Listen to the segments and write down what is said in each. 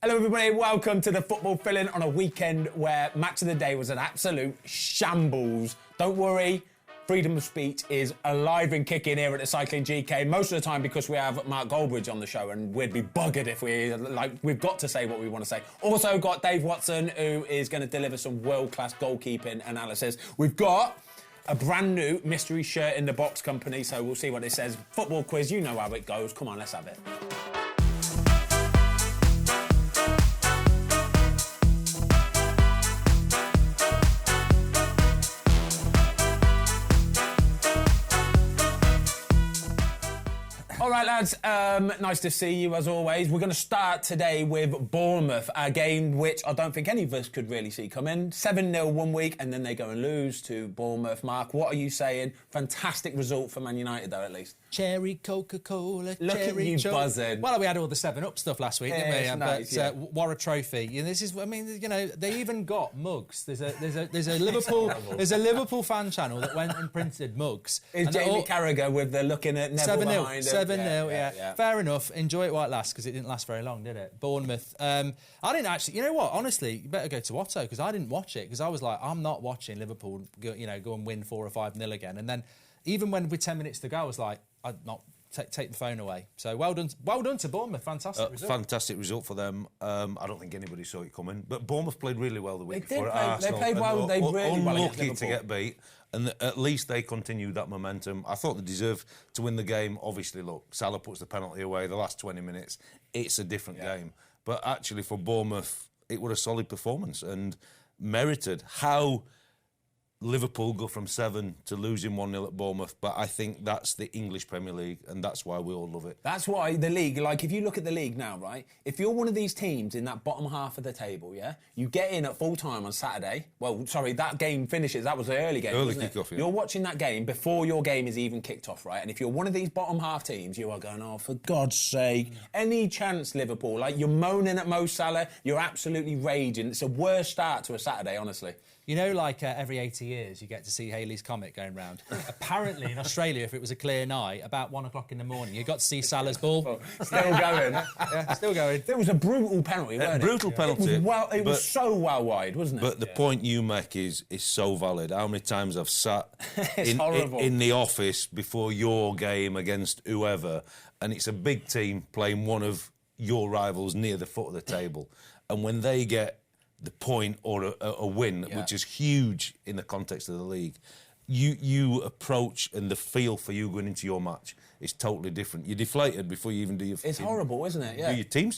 Hello everybody, welcome to the Football Fill-In on a weekend where Match of the Day was an absolute shambles. Don't worry, freedom of speech is alive and kicking here at the Cycling GK, most of the time because we have Mark Goldbridge on the show and we'd be buggered if we've got to say what we want to say. Also got Dave Watson, who is going to deliver some world-class goalkeeping analysis. We've got a brand new mystery shirt in the box company, so we'll see what it says. Football quiz, you know how it goes. Come on, let's have it. All right, lads, nice to see you as always. We're going to start today with Bournemouth, a game which I don't think any of us could really see coming. 7-0 one week, and then they go and lose to Bournemouth. Mark, what are you saying? Fantastic result for Man United, though, at least. Cherry Coca-Cola, Look cherry at you buzzing. Well, we had all the 7-Up stuff last week, didn't we? It's nice, but what a trophy! You know, this is, I mean, you know, they even got mugs. There's a Liverpool fan channel that went and printed mugs. Is Jamie Carragher with the looking at Neville behind him? 7-0, yeah. Fair enough. Enjoy it while it lasts, because it didn't last very long, did it? Bournemouth. I didn't actually. You know what? Honestly, you better go to Otto, because I didn't watch it, because I was like, I'm not watching Liverpool go and win 4 or 5-0 again. And then even when with 10 minutes to go, I was like, I'd not. Take the phone away. So well done to Bournemouth. Fantastic result. Fantastic result for them. I don't think anybody saw it coming. But Bournemouth played really well the week before. They played well. They really well. Unlucky to get beat, and at least they continued that momentum. I thought they deserved to win the game. Obviously, look, Salah puts the penalty away. The last 20 minutes, it's a different game. But actually, for Bournemouth, it was a solid performance and merited. How Liverpool go from 7 to losing 1-0 at Bournemouth, but I think that's the English Premier League, and that's why we all love it. That's why the league, like, if you look at the league now, right, if you're one of these teams in that bottom half of the table, yeah, you get in at full time on Saturday. Well, sorry, that game finishes. That was the early game. Early kick-off, yeah. You're watching that game before your game is even kicked off, right? And if you're one of these bottom half teams, you are going, oh, for God's sake, any chance, Liverpool? Like, you're moaning at Mo Salah, you're absolutely raging. It's a worse start to a Saturday, honestly. You know, like every 80 years, you get to see Halley's Comet going round. Apparently, in Australia, if it was a clear night, about 1 o'clock in the morning, you got to see Salah's ball. Still going. Yeah, still going. It was a brutal penalty, wasn't it? Brutal penalty. It was so well wide, wasn't it? But the point you make is so valid. How many times I've sat in the office before your game against whoever, and it's a big team playing one of your rivals near the foot of the table, and when they get the point or a win, which is huge in the context of the league, you approach, and the feel for you going into your match is totally different. You're deflated before you even do your... It's horrible, isn't it? Yeah. Your team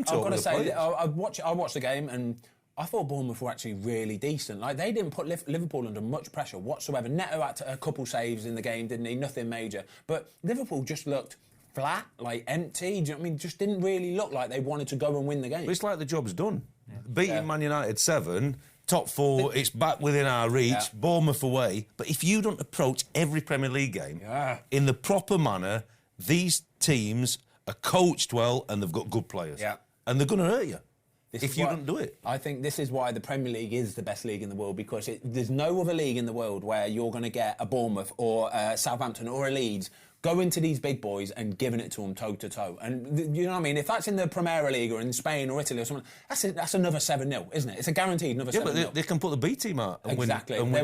talk. I've got to say, I watched the game and I thought Bournemouth were actually really decent. Like, they didn't put Liverpool under much pressure whatsoever. Neto had a couple saves in the game, didn't he? Nothing major. But Liverpool just looked flat, like empty. Do you know what I mean? Just didn't really look like they wanted to go and win the game. But it's like the job's done. Yeah. Beating Man United 7, top 4, it's back within our reach, Bournemouth away. But if you don't approach every Premier League game in the proper manner, these teams are coached well and they've got good players. Yeah. And they're going to hurt you if you don't do it. I think this is why the Premier League is the best league in the world, because there's no other league in the world where you're going to get a Bournemouth or a Southampton or a Leeds going to these big boys and giving it to them toe-to-toe. And, you know what I mean? If that's in the Premier League or in Spain or Italy or something, that's another 7-0, isn't it? It's a guaranteed another 7-0. Yeah, but they can put the B team out and win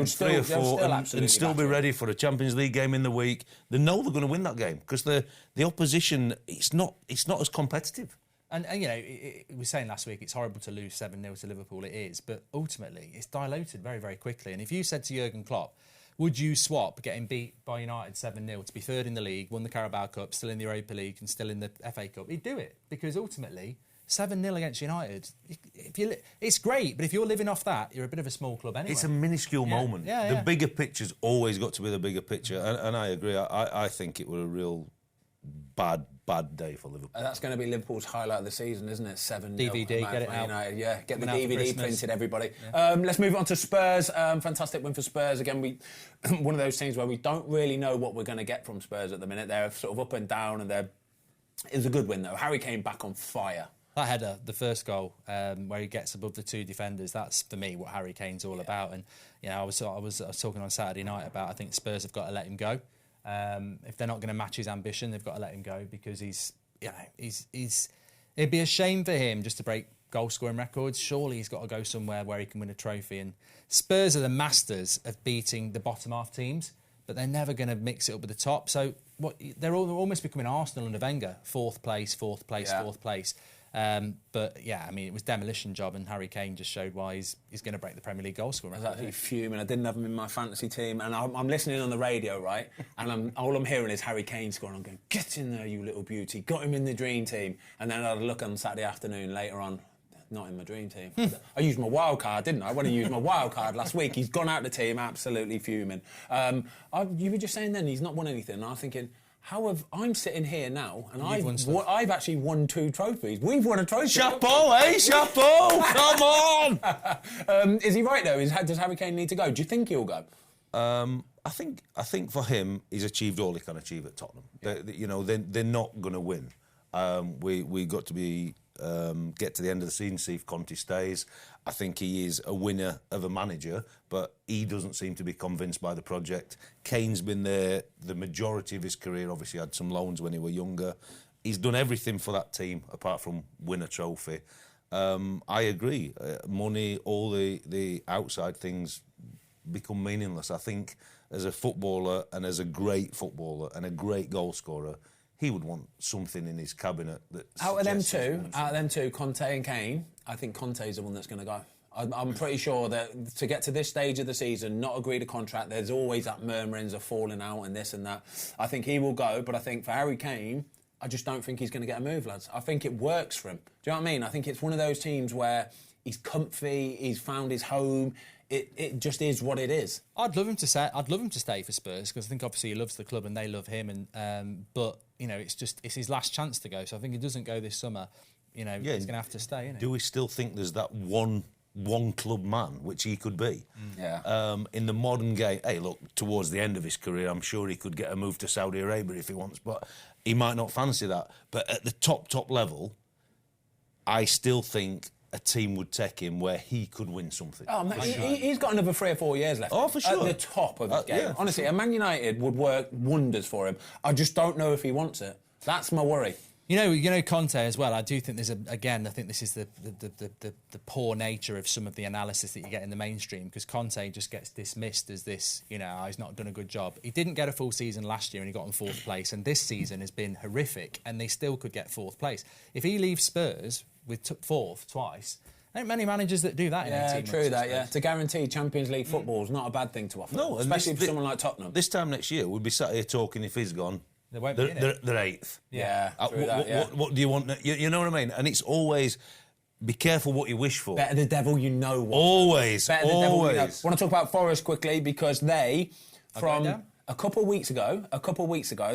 3 or 4 and still be ready for a Champions League game in the week. They know they're going to win that game because the opposition, it's not as competitive. And you know, we were saying last week, it's horrible to lose 7-0 to Liverpool. It is. But ultimately, it's diluted very, very quickly. And if you said to Jurgen Klopp, would you swap getting beat by United 7-0 to be third in the league, won the Carabao Cup, still in the Europa League and still in the FA Cup? He'd do it, because ultimately 7-0 against United, it's great, but if you're living off that, you're a bit of a small club anyway. It's a minuscule moment. The bigger picture's always got to be the bigger picture, and I agree. I think it was a real bad day for Liverpool. That's going to be Liverpool's highlight of the season, isn't it? 7-0. DVD, get it out. United. Yeah, get the DVD printed, everybody. Yeah. Let's move on to Spurs. Fantastic win for Spurs. Again, one of those things where we don't really know what we're going to get from Spurs at the minute. They're sort of up and down, and it was a good win, though. Harry came back on fire. That header, the first goal, where he gets above the 2 defenders, that's, for me, what Harry Kane's all about. And, you know, I was talking on Saturday night about, I think Spurs have got to let him go. If they're not going to match his ambition, they've got to let him go, because it'd be a shame for him just to break goal-scoring records. Surely he's got to go somewhere where he can win a trophy. And Spurs are the masters of beating the bottom half teams, but they're never going to mix it up with the top. So they're almost becoming Arsenal under Wenger. Fourth place. But yeah, I mean, it was demolition job, and Harry Kane just showed why he's going to break the Premier League goal scoring record. I was actually fuming. I didn't have him in my fantasy team, and I'm listening on the radio, right? And all I'm hearing is Harry Kane scoring. I'm going, get in there, you little beauty. Got him in the dream team. And then I'd look on Saturday afternoon later on. Not in my dream team. I used my wild card, didn't I? When I used my wild card last week, he's gone out the team, absolutely fuming. You were just saying then he's not won anything. And I'm thinking, I'm sitting here now, and I've actually won 2 trophies. We've won a trophy. Chapeau, eh? Chapeau! Come on! Is he right though? Does Harry Kane need to go? Do you think he'll go? I think for him, he's achieved all he can achieve at Tottenham. Yeah. They're not going to win. We got to be. Get to the end of the season, see if Conte stays. I think he is a winner of a manager, but he doesn't seem to be convinced by the project. Kane's been there the majority of his career, obviously had some loans when he was younger. He's done everything for that team apart from win a trophy. I agree. Money, all the outside things become meaningless. I think as a footballer and as a great footballer and a great goal scorer, he would want something in his cabinet that. Out of them two, Conte and Kane, I think Conte's the one that's going to go. I'm pretty sure that to get to this stage of the season, not agree to contract, there's always that murmurings of falling out and this and that. I think he will go, but I think for Harry Kane, I just don't think he's going to get a move, lads. I think it works for him. Do you know what I mean? I think it's one of those teams where he's comfy, he's found his home. It just is what it is. I'd love him to stay for Spurs, because I think obviously he loves the club and they love him. But it's his last chance to go. So I think he doesn't go this summer. He's going to have to stay. Do we still think there's that one club man, which he could be? Yeah. In the modern game, hey, look, towards the end of his career, I'm sure he could get a move to Saudi Arabia if he wants, but he might not fancy that. But at the top level, I still think a team would take him where he could win something. Oh, man, he's got another 3 or 4 years left. Oh, for sure. At the top of his game. Yeah, honestly, a Man United would work wonders for him. I just don't know if he wants it. That's my worry. You know Conte as well. I do think there's I think this is the poor nature of some of the analysis that you get in the mainstream, because Conte just gets dismissed as this, he's not done a good job. He didn't get a full season last year and he got on 4th place, and this season has been horrific, and they still could get 4th place. If he leaves Spurs with 4th twice, there ain't many managers that do that in 18 months. Yeah, true that, yeah. To guarantee Champions League football is not a bad thing to offer. No, especially for someone like Tottenham. This time next year, we'll be sat here talking if he's gone. They won't be in it. They're 8th. Yeah, what do you want? You know what I mean? And it's always, be careful what you wish for. Better the devil you know what. Always, Better always. The devil you know. I want to talk about Forest quickly, because they, from a couple of weeks ago,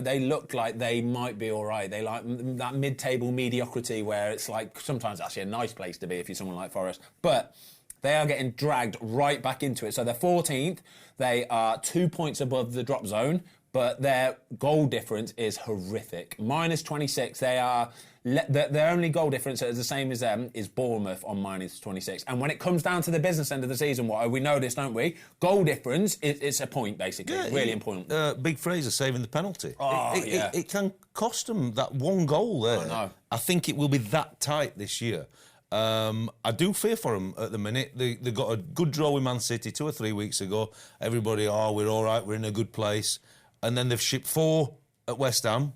they looked like they might be all right. They like that mid-table mediocrity where it's like sometimes actually a nice place to be if you're someone like Forest. But they are getting dragged right back into it. So they're 14th. They are 2 points above the drop zone, but their goal difference is horrific. -26. They are their only goal difference that is the same as them is Bournemouth on -26. And when it comes down to the business end of the season, we know this, don't we? Goal difference, it's a point, basically. Yeah, really important. Big Fraser saving the penalty. Oh, it can cost them that one goal there. I know. I think it will be that tight this year. I do fear for them at the minute. They got a good draw with Man City 2 or 3 weeks ago. Everybody, we're all right, we're in a good place. And then they've shipped 4 at West Ham,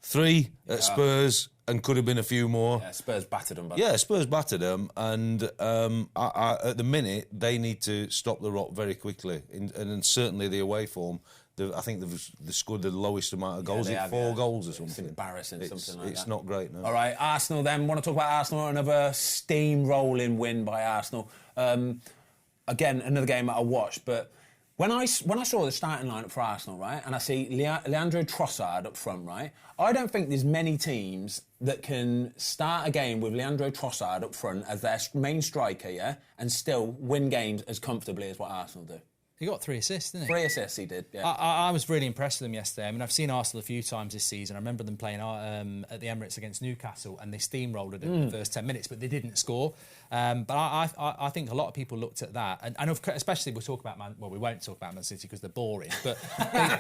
3 at Spurs, and could have been a few more. Yeah, Spurs battered them. Spurs battered them. And at the minute, they need to stop the rot very quickly. And certainly the away form, I think they've scored the lowest amount of goals. 4 goals or something. It's embarrassing, something like that. It's not great, no. All right, Arsenal then. Want to talk about Arsenal? Another steamrolling win by Arsenal. Again, another game that I watched, but when I saw the starting lineup for Arsenal, right, and I see Leandro Trossard up front, right, I don't think there's many teams that can start a game with Leandro Trossard up front as their main striker, and still win games as comfortably as what Arsenal do. He got 3 assists, didn't he? 3 assists he did, yeah. I was really impressed with them yesterday. I mean, I've seen Arsenal a few times this season. I remember them playing at the Emirates against Newcastle, and they steamrolled it in the first 10 minutes, but they didn't score. But I think a lot of people looked at that, and especially we'll talk about we won't talk about Man City because they're boring, but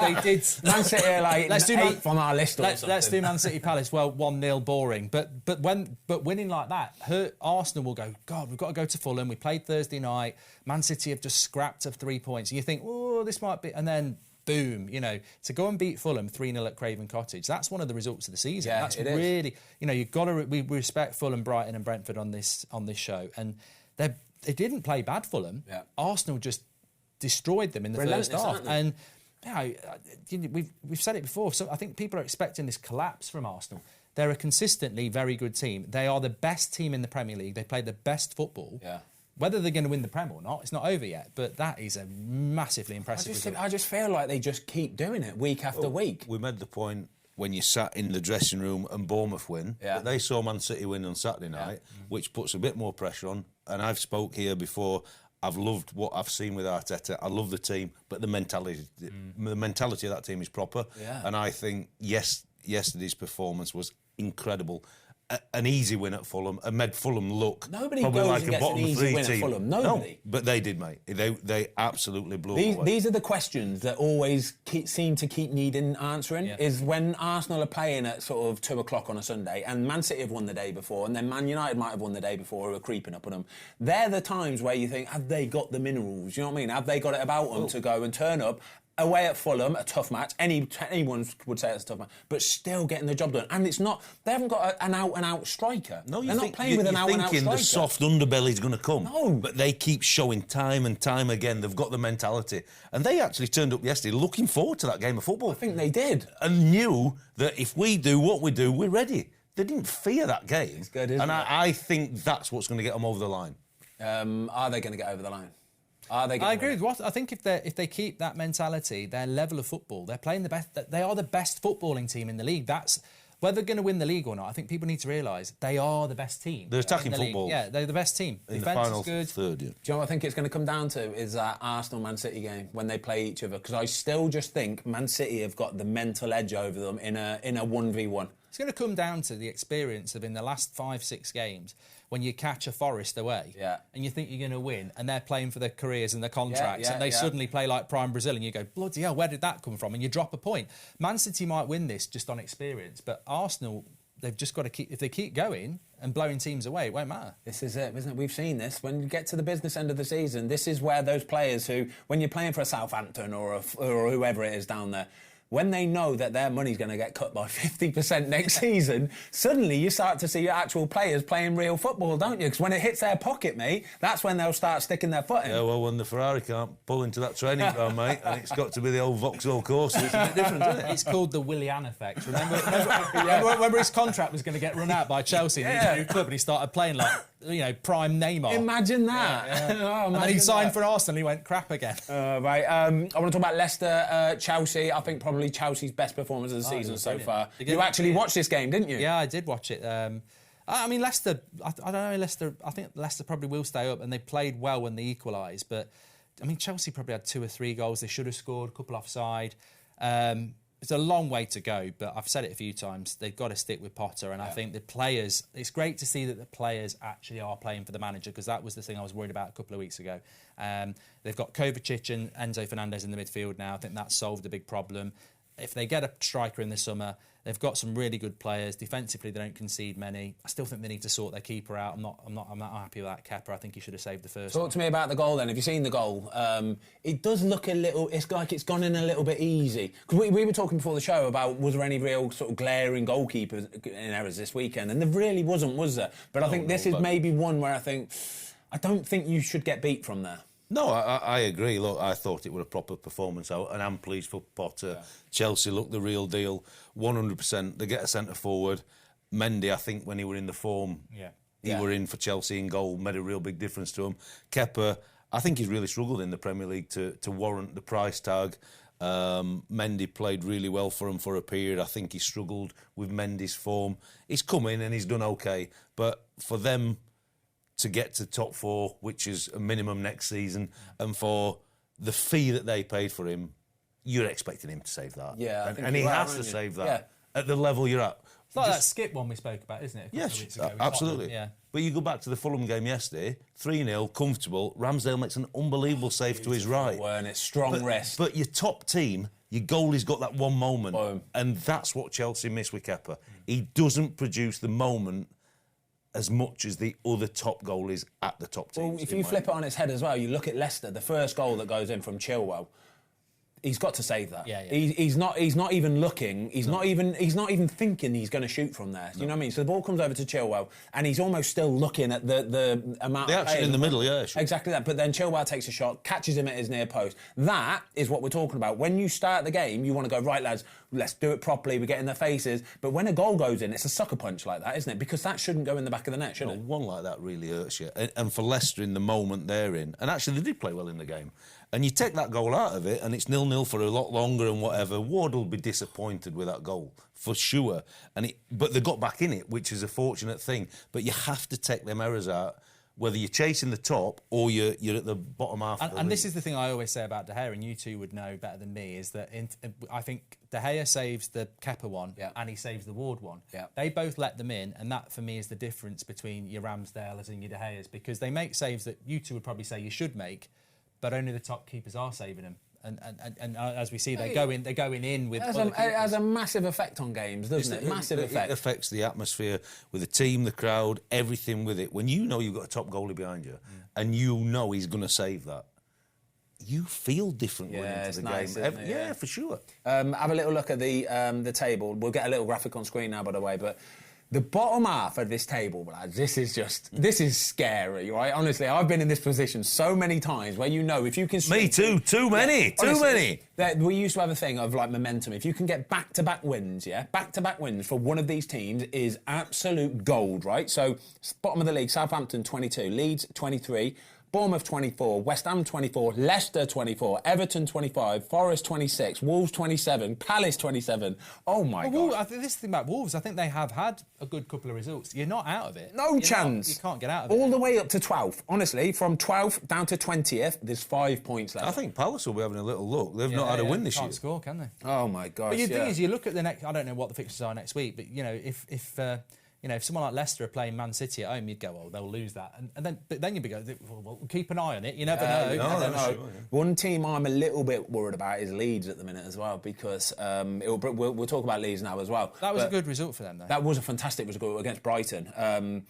they did. Man City are like eighth on our list or something. Let's do Man City Palace. Well, 1-0 boring, but winning like that, Arsenal will go, God, we've got to go to Fulham. We played Thursday night. Man City have just scrapped of 3 points. And you think, oh, this might be, and then boom, to go and beat Fulham 3-0 at Craven Cottage. That's one of the results of the season. Yeah, that's really, you've got to. We respect Fulham, Brighton, and Brentford on this show, and they didn't play bad. Fulham. Yeah. Arsenal just destroyed them in the first half, and we've said it before. So I think people are expecting this collapse from Arsenal. They're a consistently very good team. They are the best team in the Premier League. They play the best football. Yeah. Whether they're going to win the Prem or not, it's not over yet. But that is a massively impressive result. I just feel like they just keep doing it week after week. We made the point when you sat in the dressing room and Bournemouth win, that they saw Man City win on Saturday night, which puts a bit more pressure on. And I've spoke here before. I've loved what I've seen with Arteta. I love the team, but the mentality of that team is proper. Yeah. And I think yesterday's performance was incredible. An easy win at Fulham and made Fulham look probably like a bottom 3 team. Fulham. Nobody. No, but they did, mate. They absolutely blew away. These are the questions that always seem to keep needing answering. Yeah. Is when Arsenal are playing at sort of 2 o'clock on a Sunday, and Man City have won the day before, and then Man United might have won the day before, who are creeping up on them. They're the times where you think, have they got the minerals? You know what I mean? Have they got it about them to go and turn up? Away at Fulham, a tough match. Anyone would say it's a tough match, but still getting the job done. And it's not. They haven't got an out-and-out striker. No, they're not playing with an out-and-out striker. You're thinking the soft underbelly's going to come. No, but they keep showing time and time again. They've got the mentality, and they actually turned up yesterday looking forward to that game of football. I think they did, and knew that if we do what we do, we're ready. They didn't fear that game. It's good, isn't it? I think that's what's going to get them over the line. Are they going to get over the line? I agree with what I think. If they keep that mentality, their level of football, they're playing the best. They are the best footballing team in the league. That's whether they're going to win the league or not. I think people need to realise they are the best team. They're attacking football. Yeah, they're the best team. In Defence the final is good. third. Yeah. Do you know what I think it's going to come down to is that Arsenal-Man City game when they play each other? Because I still just think Man City have got the mental edge over them in a 1v1. It's going to come down to the experience of in the last 5-6 games when you catch a Forest away and you think you're going to win and they're playing for their careers and their contracts and they suddenly play like prime Brazil and you go, bloody hell, where did that come from? And you drop a point. Man City might win this just on experience, but Arsenal, they've just got to keep... If they keep going and blowing teams away, it won't matter. This is it, isn't it? We've seen this. When you get to the business end of the season, this is where those players who, when you're playing for a Southampton or whoever it is down there, when they know that their money's going to get cut by 50% next season, suddenly you start to see your actual players playing real football, don't you? Because when it hits their pocket, mate, that's when they'll start sticking their foot in. Yeah, well, when the Ferrari can't pull into that training ground, mate, and it's got to be the old Vauxhall course, it's a bit different, isn't it? It's called the Willian effect. Remember his contract was going to get run out by Chelsea in his new club and he started playing like, prime Neymar. Imagine that. Oh, and then he signed for Arsenal and he went crap again. Right. I want to talk about Leicester, Chelsea. I think probably Chelsea's best performance of the season so far. You actually watched this game, didn't you? Yeah, I did watch it. I mean, Leicester, I don't know, Leicester, I think Leicester probably will stay up and they played well when they equalised. But, I mean, Chelsea probably had 2 or 3 goals. They should have scored, a couple offside. It's a long way to go, but I've said it a few times. They've got to stick with Potter, and I think the players... It's great to see that the players actually are playing for the manager, because that was the thing I was worried about a couple of weeks ago. They've got Kovacic and Enzo Fernandez in the midfield now. I think that solved a big problem. If they get a striker in the summer, they've got some really good players. Defensively, they don't concede many. I still think they need to sort their keeper out. I'm not happy with that Kepa. I think he should have saved the first one. Talk to me about the goal then. Have you seen the goal? It does look a little... It's like it's gone in a little bit easy. Because we were talking before the show about was there any real sort of glaring goalkeeper in errors this weekend? And there really wasn't, was there? But I think this is maybe one where I don't think you should get beat from there. No, I agree. Look, I thought it was a proper performance out, and I'm pleased for Potter. Yeah. Chelsea looked the real deal, 100%. They get a centre forward. Mendy, I think, when he were in the form, he were in for Chelsea in goal, made a real big difference to him. Kepa, I think he's really struggled in the Premier League to warrant the price tag. Mendy played really well for him for a period. I think he struggled with Mendy's form. He's come in and he's done okay, but for them to get to top 4, which is a minimum next season, and for the fee that they paid for him, you're expecting him to save that. Yeah, and he has to save that at the level you're at. It's like that Skip one we spoke about, isn't it? Yes, absolutely. Yeah. But you go back to the Fulham game yesterday, 3-0, comfortable. Ramsdale makes an unbelievable save to his right. And it's strong wrist. But your top team, your goalie's got that one moment. Boom. And that's what Chelsea miss with Kepa. He doesn't produce the moment as much as the other top goalies at the top teams. Well, if you flip it on its head as well, you look at Leicester, the first goal that goes in from Chilwell. He's got to save that. Yeah. He's not even looking. He's not even thinking he's going to shoot from there. You know what I mean? So the ball comes over to Chilwell, and he's almost still looking at the amount. The action in the middle, yeah. Sure. Exactly that. But then Chilwell takes a shot, catches him at his near post. That is what we're talking about. When you start the game, you want to go, right, lads, let's do it properly. We get in their faces. But when a goal goes in, it's a sucker punch like that, isn't it? Because that shouldn't go in the back of the net, should it? One like that really hurts you. And for Leicester in the moment they're in, and actually they did play well in the game. And you take that goal out of it, and it's 0-0 for a lot longer and whatever. Ward will be disappointed with that goal, for sure. But they got back in it, which is a fortunate thing. But you have to take them errors out, whether you're chasing the top or you're at the bottom half. And this is the thing I always say about De Gea, and you two would know better than me, is that I think De Gea saves the Kepa one, and he saves the Ward one. Yeah. They both let them in, and that for me is the difference between your Ramsdales and your De Geas, because they make saves that you two would probably say you should make, but only the top keepers are saving them. And as we see, they're going in with. It has a massive effect on games, doesn't it? Massive effect. It affects the atmosphere with the team, the crowd, everything with it. When you know you've got a top goalie behind you, and you know he's going to save that, you feel different going into the game. Yeah, for sure. Have a little look at the table. We'll get a little graphic on screen now, by the way, but. The bottom half of this table, lads, this is scary, right? Honestly, I've been in this position so many times where if you can... Me too, too many. We used to have a thing of, like, momentum. If you can get back-to-back wins, back-to-back wins for one of these teams is absolute gold, right? So, bottom of the league, Southampton 22, Leeds 23, Bournemouth 24, West Ham 24, Leicester 24, Everton 25, Forest 26, Wolves 27, Palace 27. Oh my God! I think this thing about Wolves, I think they have had a good couple of results. You're not out of it. No chance. You can't get out of it. All the way up to 12th. Honestly, from 12th down to 20th, there's 5 points left. I think Palace will be having a little look. They've not had a win this year. Can't score, can they? Oh my God! But the thing is, you look at the next. I don't know what the fixtures are next week, but if someone like Leicester are playing Man City at home, you'd go, "Oh, they'll lose that," and then you'd be going, "Well, keep an eye on it. You never know." No. Sure, One team I'm a little bit worried about is Leeds at the minute as well, because we'll talk about Leeds now as well. That was a good result for them, though. That was a fantastic result against Brighton.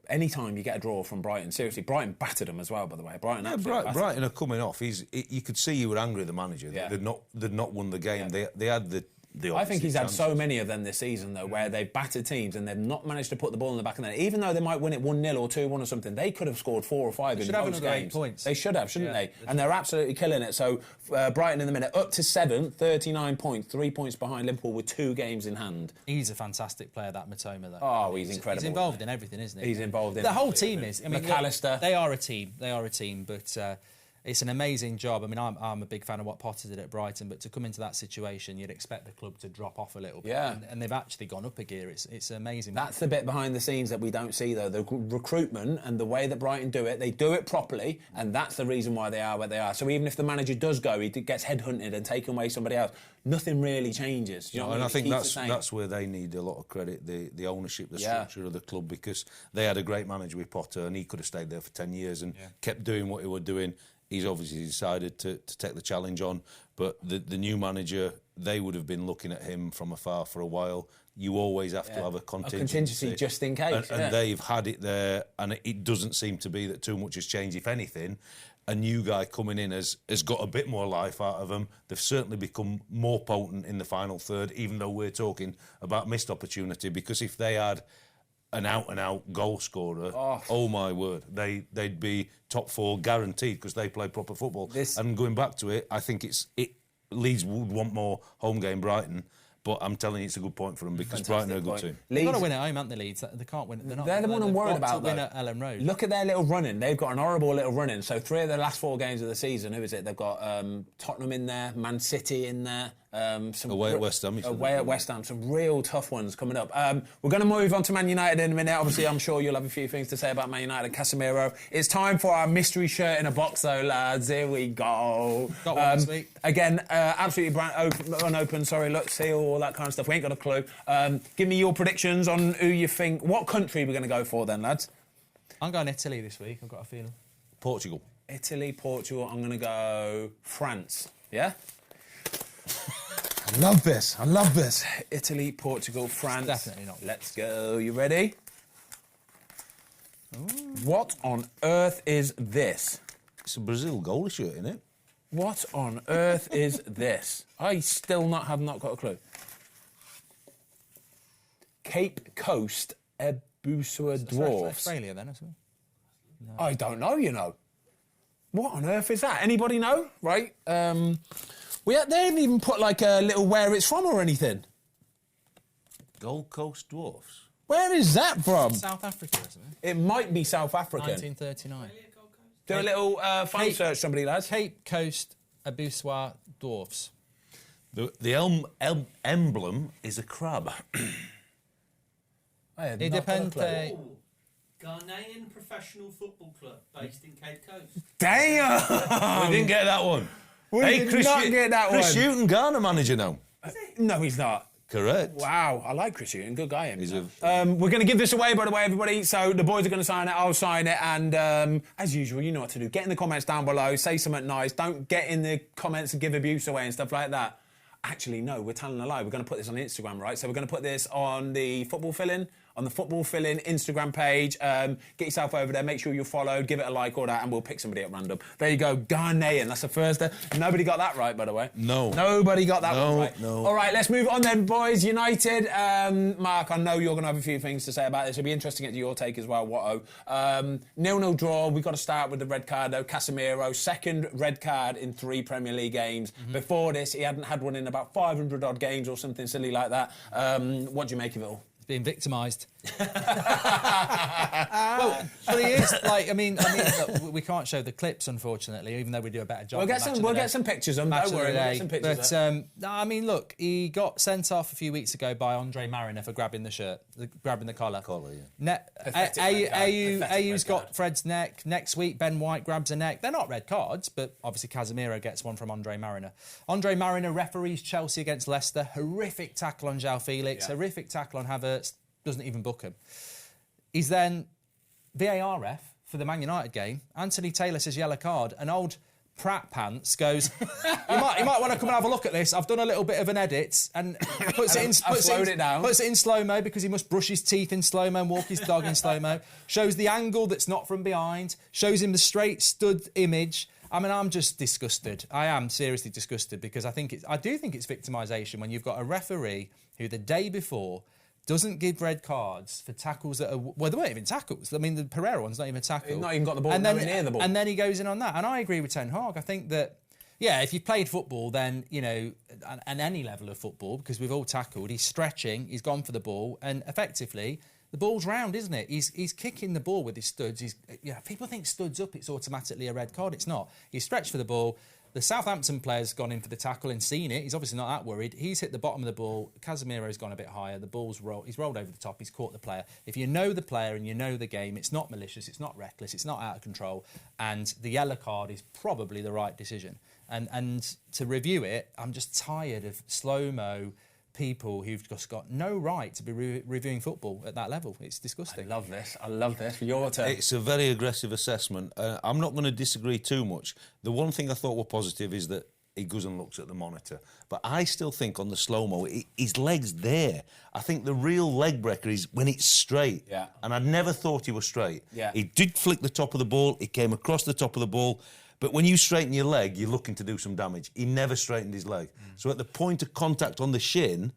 Anytime you get a draw from Brighton, seriously, Brighton battered them as well, by the way. Brighton are coming off. You could see you were angry at the manager. Yeah. They'd not won the game. Yeah. They had the I think he's had so many of them this season, though, where they've battered teams and they've not managed to put the ball in the back of the net. Even though they might win it 1-0 or 2-1 or something, they could have scored 4 or 5 in most games. 8 points. They should have, shouldn't they? And they're absolutely killing it. So Brighton in the minute, up to 7th, 39 points, 3 points behind Liverpool with 2 games in hand. He's a fantastic player, that Matoma, though. Oh, he's incredible. He's involved in everything, isn't he? He's involved in the whole team is. I mean, McAllister. They are a team, but... it's an amazing job. I mean, I'm a big fan of what Potter did at Brighton, but to come into that situation, you'd expect the club to drop off a little bit. Yeah. And they've actually gone up a gear. It's amazing. That's the bit behind the scenes that we don't see, though. The recruitment and the way that Brighton do it, they do it properly, and that's the reason why they are where they are. So even if the manager does go, he gets headhunted and taken away somebody else, nothing really changes. You know and I think that's where they need a lot of credit, the ownership, the structure of the club, because they had a great manager with Potter, and he could have stayed there for 10 years and kept doing what he was doing. He's obviously decided to take the challenge on, but the new manager, they would have been looking at him from afar for a while. You always have to have a contingency just in case. And they've had it there, and it doesn't seem to be that too much has changed. If anything, a new guy coming in has got a bit more life out of them. They've certainly become more potent in the final third, even though we're talking about missed opportunity, because if they had an out-and-out goal scorer, oh my word, they'd be top 4 guaranteed, because they play proper football. And going back to it, I think Leeds would want more home game Brighton, but I'm telling you, it's a good point for them, because Brighton are a good team. They've got to win at home, haven't they, Leeds? They can't win. They're the one I'm worried about, though. Win at Ellen Road. Look at their little run-in. They've got an horrible little run-in. So 3 of their last 4 games of the season, who is it? They've got Tottenham in there, Man City in there, Away at West Ham. Away at West Ham. Some real tough ones coming up. We're going to move on to Man United in a minute. Obviously, I'm sure you'll have a few things to say about Man United and Casemiro. It's time for our mystery shirt in a box, though, lads. Here we go. Got one this week. Again, absolutely unopened. Sorry, look, seal, all that kind of stuff. We ain't got a clue. Give me your predictions on who you think. What country we're going to go for then, lads? I'm going Italy this week. I've got a feeling. Portugal. Italy, Portugal. I'm going to go France. Yeah? I love this. I love this. Italy, Portugal, France. Definitely not. Let's go. You ready? Ooh. What on earth is this? It's a Brazil goalie shirt, isn't it? What on earth is this? I still have not got a clue. Cape Coast Ebusua Dwarfs. Australia then, as well. No. I don't know, you know. What on earth is that? Anybody know? Right. They haven't even put like a little where it's from or anything. Gold Coast Dwarfs. Where is that from? South Africa, isn't it? It might be South African. 1939. Do a little phone search, somebody, lads. Cape Coast Ebusua Dwarfs. The emblem is a crab. It depends. Ghanaian professional football club based in Cape Coast. Damn! We didn't get that one. We did not get that Chris one. Hughton, Ghana manager now. No, he's not. Correct. Wow, I like Chris Hughton. Good guy, him. We're going to give this away, by the way, everybody. So the boys are going to sign it. I'll sign it. And as usual, you know what to do. Get in the comments down below. Say something nice. Don't get in the comments and give abuse away and stuff like that. Actually, no, we're telling a lie. We're going to put this on Instagram, right? So we're going to put this on the Football Fill-In, on the Football Fill-In Instagram page. Get yourself over there. Make sure you're followed. Give it a like, all that, and we'll pick somebody at random. There you go. Ghanaian. That's the first. Nobody got that right, by the way. No. Nobody got that one right. No. All right, let's move on then, boys. United. Mark, I know you're going to have a few things to say about this. It'll be interesting to get your take as well, Watto. 0-0 draw. We've got to start with the red card, though. Casemiro, second red card in 3 Premier League games. Mm-hmm. Before this, he hadn't had one in about 500-odd games or something silly like that. What do you make of it all? Being victimised. well, he is. Like, I mean, look, we can't show the clips, unfortunately, even though we do a better job. We'll get some pictures on. Don't worry, we'll get some pictures. But no, I mean, look, he got sent off a few weeks ago by Andre Mariner for grabbing the shirt, grabbing the collar. AU's got Fred's neck. Next week, Ben White grabs a neck. They're not red cards, but obviously Casemiro gets one from Andre Mariner. Andre Mariner referees Chelsea against Leicester. Horrific tackle on João Felix. Horrific tackle on Havertz. Doesn't even book him. He's then VAR ref for the Man United game. Anthony Taylor says yellow card. An old Pratt pants goes, you might want to come and have a look at this. I've done a little bit of an edit and puts it in slow-mo because he must brush his teeth in slow-mo and walk his dog in slow-mo. Shows the angle that's not from behind. Shows him the straight stud image. I mean, I'm just disgusted. I am seriously disgusted because I do think it's victimisation when you've got a referee who the day before doesn't give red cards for tackles that are... Well, they weren't even tackles. I mean, the Pereira one's not even a tackle. He's not even got the ball near the ball. And then he goes in on that. And I agree with Ten Hag. I think that, yeah, if you've played football, then, you know, and any level of football, because we've all tackled, he's stretching, he's gone for the ball, and effectively, the ball's round, isn't it? He's kicking the ball with his studs. People think studs up, it's automatically a red card. It's not. He's stretched for the ball. The Southampton player's gone in for the tackle and seen it. He's obviously not that worried. He's hit the bottom of the ball. Casemiro's gone a bit higher. The ball's rolled. He's rolled over the top. He's caught the player. If you know the player and you know the game, it's not malicious, it's not reckless, it's not out of control. And the yellow card is probably the right decision. And to review it, I'm just tired of slow-mo people who've just got no right to be reviewing football at that level. It's disgusting. I love this. For your turn. It's a very aggressive assessment. I'm not going to disagree too much. The one thing I thought were positive is that he goes and looks at the monitor. But I still think on the slow-mo, his leg's there. I think the real leg breaker is when it's straight. Yeah. And I never thought he was straight. Yeah. He did flick the top of the ball. He came across the top of the ball. But when you straighten your leg, you're looking to do some damage. He never straightened his leg. So at the point of contact on the shin,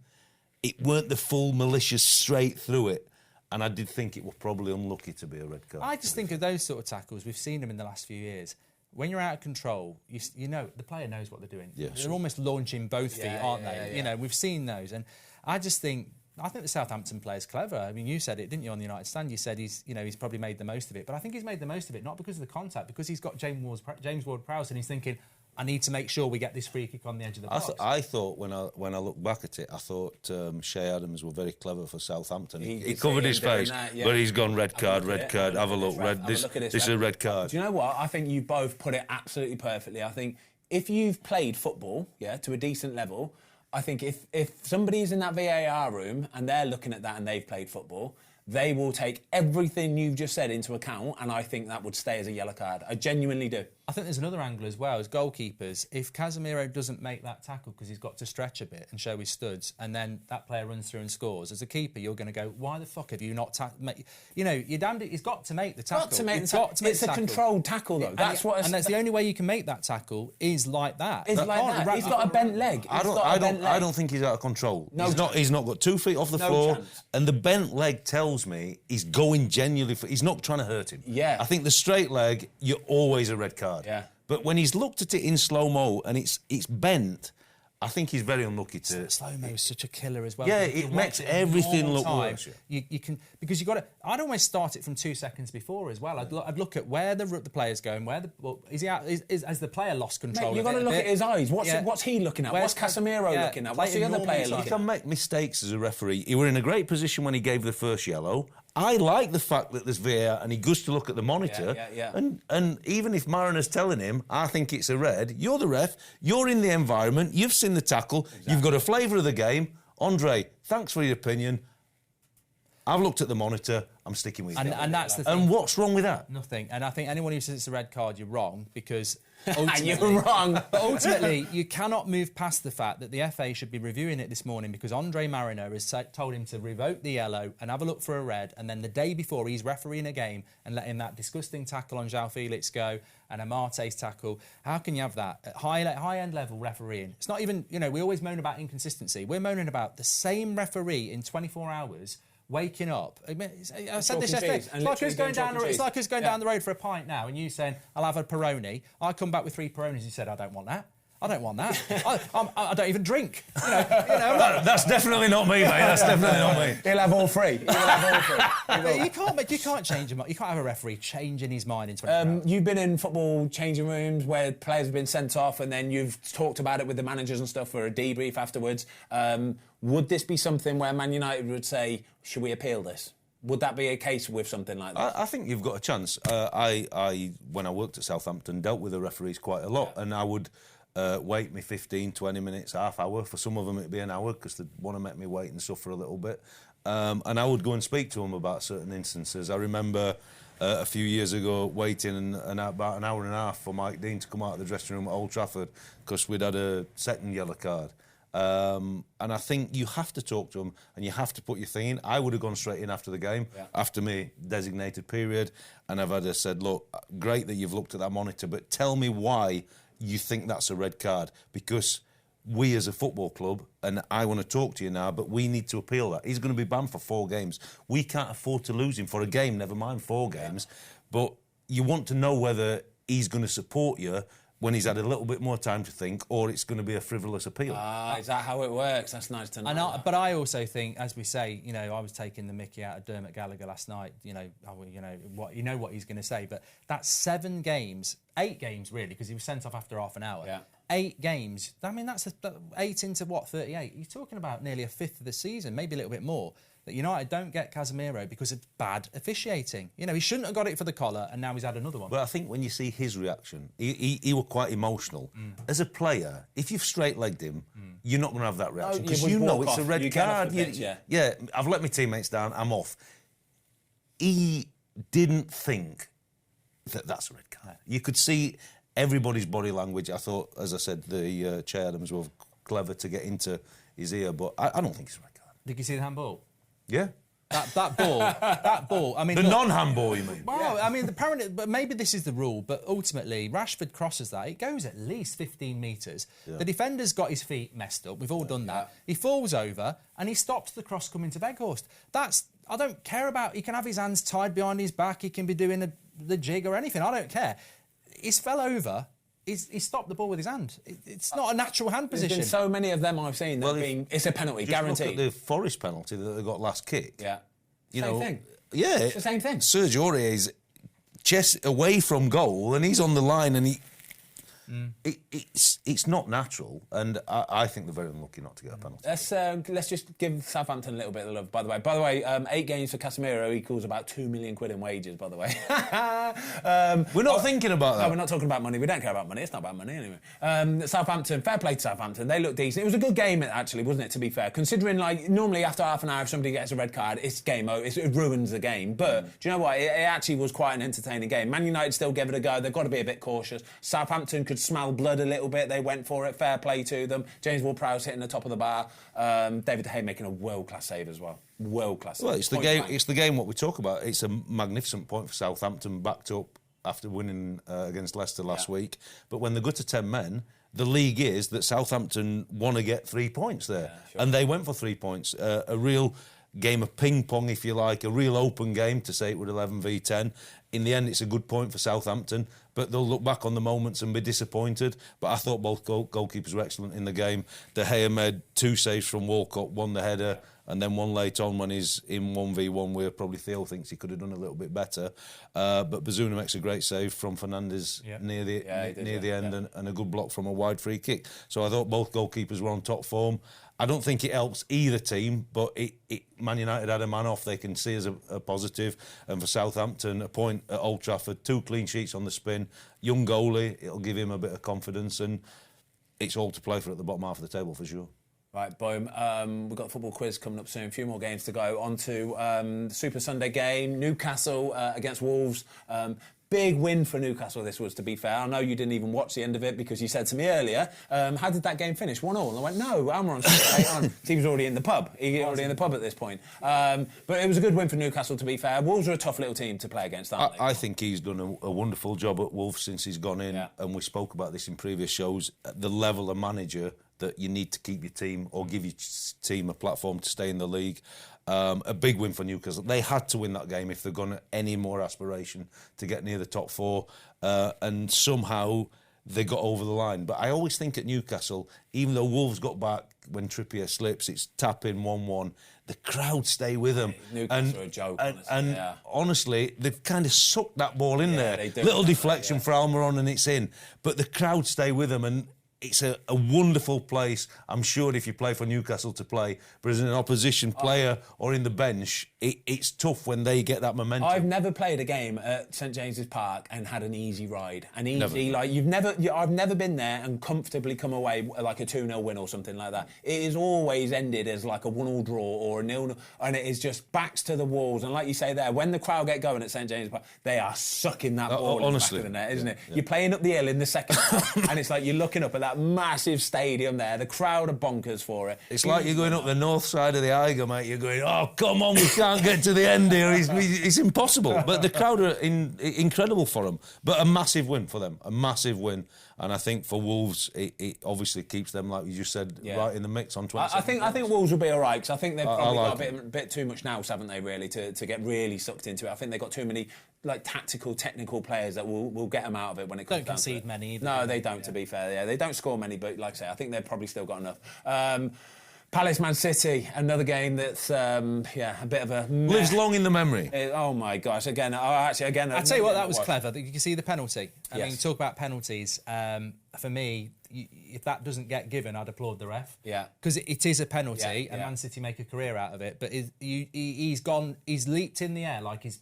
it weren't the full malicious straight through it. And I did think it was probably unlucky to be a red card. I just think of those sort of tackles. We've seen them in the last few years. When you're out of control, you know, the player knows what they're doing. Yeah, they're almost launching both feet, aren't they? You know, we've seen those. And I think the Southampton player's clever. I mean, you said it, didn't you, on the United stand? You said he's probably made the most of it. But I think he's made the most of it, not because of the contact, because he's got James Ward-Prowse and he's thinking, I need to make sure we get this free kick on the edge of the box. I thought when I look back at it, I thought Shea Adams were very clever for Southampton. He covered his face, but he's gone red card. Have a look. This is a red card. Do you know what? I think you both put it absolutely perfectly. I think if you've played football, to a decent level, I think if somebody's in that VAR room and they're looking at that and they've played football, they will take everything you've just said into account, and I think that would stay as a yellow card. I genuinely do. I think there's another angle as well, as goalkeepers. If Casemiro doesn't make that tackle because he's got to stretch a bit and show his studs, and then that player runs through and scores, as a keeper, you're going to go, why the fuck have you not... you're damned it. He's got to make the tackle. It's a controlled tackle, though. That's the only way you can make that tackle is like that. He's got a bent leg. I don't think he's out of control. No, he's not got 2 feet off the floor, chance. And the bent leg tells me he's going genuinely for... He's not trying to hurt him. Yeah. I think the straight leg, you're always a red card. Yeah. But when he's looked at it in slow-mo and it's bent, I think he's very unlucky to... Slow-mo is such a killer as well. Yeah, it makes everything look worse. You can... Because you've got to... I'd always start it from 2 seconds before as well. I'd look at where the player's going, is he out... Has the player lost control? Mate, you've got to look at his eyes. What's he looking at? What's Casemiro looking at? What's the other player looking at? You can make mistakes as a referee. He were in a great position when he gave the first yellow. I like the fact that there's VAR and he goes to look at the monitor. And even if Mariner's telling him, I think it's a red, you're the ref, you're in the environment, you've seen the tackle, you've got a flavour of the game. Andre, thanks for your opinion. I've looked at the monitor, I'm sticking with you. And that's the thing. And what's wrong with that? Nothing. And I think anyone who says it's a red card, you're wrong, because... You're wrong. But ultimately, you cannot move past the fact that the FA should be reviewing it this morning, because Andre Mariner has told him to revoke the yellow and have a look for a red, and then the day before he's refereeing a game and letting that disgusting tackle on João Felix go and Amate's tackle. How can you have that at high-end level refereeing? It's not even, we always moan about inconsistency. We're moaning about the same referee in 24 hours waking up. I said this yesterday. It's like us going down the road for a pint now, and you saying, I'll have a Peroni. I come back with 3 Peronis. You said, I don't want that. I don't want that. I don't even drink. That's definitely not me, mate. That's definitely not me. He'll have all 3. You can't change him. You can't have a referee changing his mind in 24 hours. You've been in football changing rooms where players have been sent off, and then you've talked about it with the managers and stuff for a debrief afterwards. Would this be something where Man United would say, should we appeal this? Would that be a case with something like that? I think you've got a chance. I when I worked at Southampton, dealt with the referees quite a lot, and I would wait me 15, 20 minutes, half hour. For some of them, it'd be an hour because they'd want to make me wait and suffer a little bit. And I would go and speak to them about certain instances. I remember a few years ago waiting about an hour and a half for Mike Dean to come out of the dressing room at Old Trafford because we'd had a second yellow card. And I think you have to talk to them and you have to put your thing in. I would have gone straight in after the game, after my designated period, and I've said, look, great that you've looked at that monitor, but tell me why you think that's a red card, because we as a football club, and I want to talk to you now, but we need to appeal that. He's going to be banned for 4 games. We can't afford to lose him for a game, never mind 4 games. But you want to know whether he's going to support you when he's had a little bit more time to think, or it's going to be a frivolous appeal. Is that how it works? That's nice to know. But I also think, as we say, I was taking the mickey out of Dermot Gallagher last night. What he's going to say, but that's 7 games, 8 games really, because he was sent off after half an hour. Yeah. 8 games. I mean, that's 8 into 38. You're talking about nearly a fifth of the season, maybe a little bit more. That United don't get Casemiro because of bad officiating. He shouldn't have got it for the collar, and now he's had another one. But I think when you see his reaction, he was quite emotional. As a player, if you've straight-legged him, you're not going to have that reaction because it's a red card. Yeah, I've let my teammates down, I'm off. He didn't think that that's a red card. You could see everybody's body language. I thought, as I said, the Che Adams were clever to get into his ear, but I don't think it's a red card. Did you see the handball? Yeah. That ball. I mean, the non-handball, you mean? Well, I mean, apparently, but maybe this is the rule. But ultimately, Rashford crosses that. It goes at least 15 metres. Yeah. The defender's got his feet messed up. We've all done that. He falls over and he stops the cross coming to Weghorst. I don't care about. He can have his hands tied behind his back. He can be doing the jig or anything. I don't care. He's fell over. He stopped the ball with his hand. It's not a natural hand position. There's been so many of them I've seen that it's a penalty, guaranteed. Look at the Forest penalty that they got last kick. Yeah. Same thing. Yeah. It's the same thing. Serge Aurier's chest away from goal and he's on the line and he... It's not natural, and I think they're very unlucky not to get a penalty. Let's just give Southampton a little bit of love, by the way. By the way, 8 games for CASEMIRO equals about £2 million in wages, by the way. We're not thinking about that. No, we're not talking about money. We don't care about money. It's not about money anyway. Southampton, fair play to Southampton. They look decent. It was a good game, actually, wasn't it, to be fair? Considering, like, normally after half an hour, if somebody gets a red card, it's game over. It ruins the game. But do you know what? It actually was quite an entertaining game. Man United still gave it a go. They've got to be a bit cautious. Southampton could smell blood a little bit. They went for it. Fair play to them. James Ward-Prowse hitting the top of the bar. David De Gea making a world-class save as well. World-class. Well, it's the game. It's the game. What we talk about. It's a magnificent point for Southampton, backed up after winning against Leicester last week. But when they go to 10 men, the league is that Southampton want to get 3 points there, and they went for 3 points. A real game of ping pong, if you like, a real open game, to say it with 11 v 10. In the end, it's a good point for Southampton, but they'll look back on the moments and be disappointed. But I thought both goalkeepers were excellent in the game. De Gea made 2 saves from Walcott, one the header, and then one late on when he's in 1v1 where probably Theo thinks he could have done a little bit better. But Bazuna makes a great save from Fernandes near the end and a good block from a wide free kick. So I thought both goalkeepers were on top form. I don't think it helps either team, but Man United had a man off they can see as a positive. And for Southampton, a point at Old Trafford, 2 clean sheets on the spin, young goalie, it'll give him a bit of confidence, and it's all to play for at the bottom half of the table for sure. Right, boom. We've got a football quiz coming up soon. A few more games to go. On to the Super Sunday game. Newcastle against Wolves. Big win for Newcastle this was, to be fair. I know you didn't even watch the end of it because you said to me earlier, how did that game finish? 1-1. I went, no, Almiron's straight on. He was already in the pub. He was already in the pub at this point. But it was a good win for Newcastle, to be fair. Wolves are a tough little team to play against, aren't they? I think he's done a wonderful job at Wolves since he's gone in, and we spoke about this in previous shows, the level of manager that you need to keep your team or give your team a platform to stay in the league. A big win for Newcastle. They had to win that game if they're going to any more aspiration to get near the top 4, and somehow they got over the line. But I always think at Newcastle, even though Wolves got back when Trippier slips, it's tap-in 1-1, the crowd stay with them. Newcastle are a joke, honestly. Honestly, they've kind of sucked that ball in there. They do. Little deflection for Almiron and it's in. But the crowd stay with them, and it's a wonderful place, I'm sure, if you play for Newcastle to play. But as an opposition player or in the bench, it's tough when they get that momentum. I've never played a game at St James's Park and had an easy ride. Never. Like I've never been there and comfortably come away like a 2-0 win or something like that. It is always ended as like a 1-1 draw or a 0-0, and it is just backs to the walls. And like you say there, when the crowd get going at St James's Park, they are sucking that ball honestly, in the back of the net, isn't it? Yeah. You're playing up the hill in the second half, and it's like you're looking up at that massive stadium there. The crowd are bonkers for it. It's like you're going up the north side of the Eiger, mate. You're going, oh, come on, we can't get to the end here. It's impossible. But the crowd are incredible for them. But a massive win for them. A massive win. And I think for Wolves, it obviously keeps them, like you just said, right in the mix on 27. I think Wolves will be all right, because I think they've probably got a bit too much nous, haven't they, really, to get really sucked into it. I think they've got too many like tactical, technical players that will get them out of it when it comes down to it. Don't concede many either. No, they don't, to be fair. Yeah, they don't score many, but like I say, I think they've probably still got enough. Palace Man City, another game that's a bit of a meh. Lives long in the memory. Oh my gosh! I tell you what, that was clever. You can see the penalty. I mean, talk about penalties. For me, if that doesn't get given, I'd applaud the ref. Yeah. Because it is a penalty, and Man City make a career out of it. But he's leaped in the air like he's,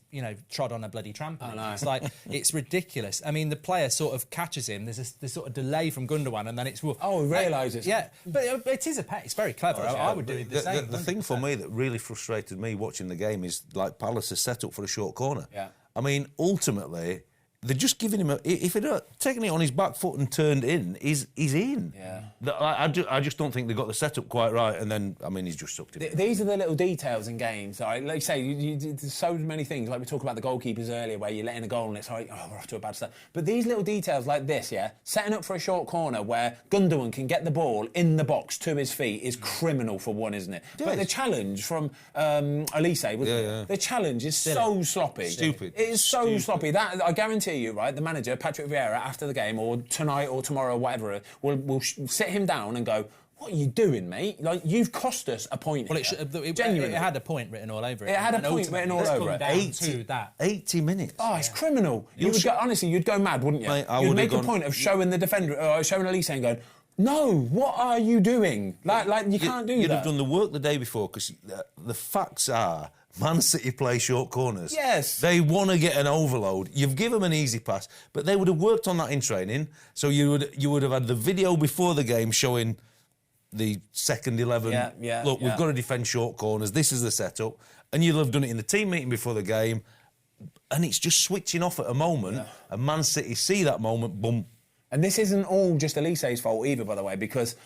trod on a bloody trampoline. It's like, it's ridiculous. I mean, the player sort of catches him. There's this sort of delay from Gundogan, and then it's... Oh, he realises. Yeah, but it's very clever. I would do it the same. The thing for me that really frustrated me watching the game is, like, Palace is set up for a short corner. Yeah. I mean, ultimately... They're just giving him if he'd taken it on his back foot and turned in, he's in. Yeah. I just don't think they got the setup quite right, and then he's just sucked it. These are the little details in games. Right? Like you say, there's so many things. Like we talked about the goalkeepers earlier, where you're letting a goal and it's like, we're off to a bad start. But these little details like this, setting up for a short corner where Gundogan can get the ball in the box to his feet is criminal for one, isn't it? Yes. But the challenge from Elise, the challenge is so sloppy. Stupid. It is so sloppy. That I guarantee you, right, the manager, Patrick Vieira, after the game or tonight or tomorrow, whatever, will sit him down and go, what are you doing, mate? Like, you've cost us a point. Well, genuinely. it had a point written all over it. It had a point written all over it. 80 minutes. Oh, it's criminal. Honestly, you'd go mad, wouldn't you? Mate, you'd make a point of showing the defender, or showing Elise and going, no, what are you doing? Like you can't do that. You'd have done the work the day before, because the facts are Man City play short corners. Yes. They want to get an overload. You've given them an easy pass, but they would have worked on that in training. So you would have had the video before the game showing the second 11. Look, we've got to defend short corners. This is the setup. And you'll have done it in the team meeting before the game. And it's just switching off at a moment. And Man City see that moment, boom. And this isn't all just Elise's fault either, by the way, because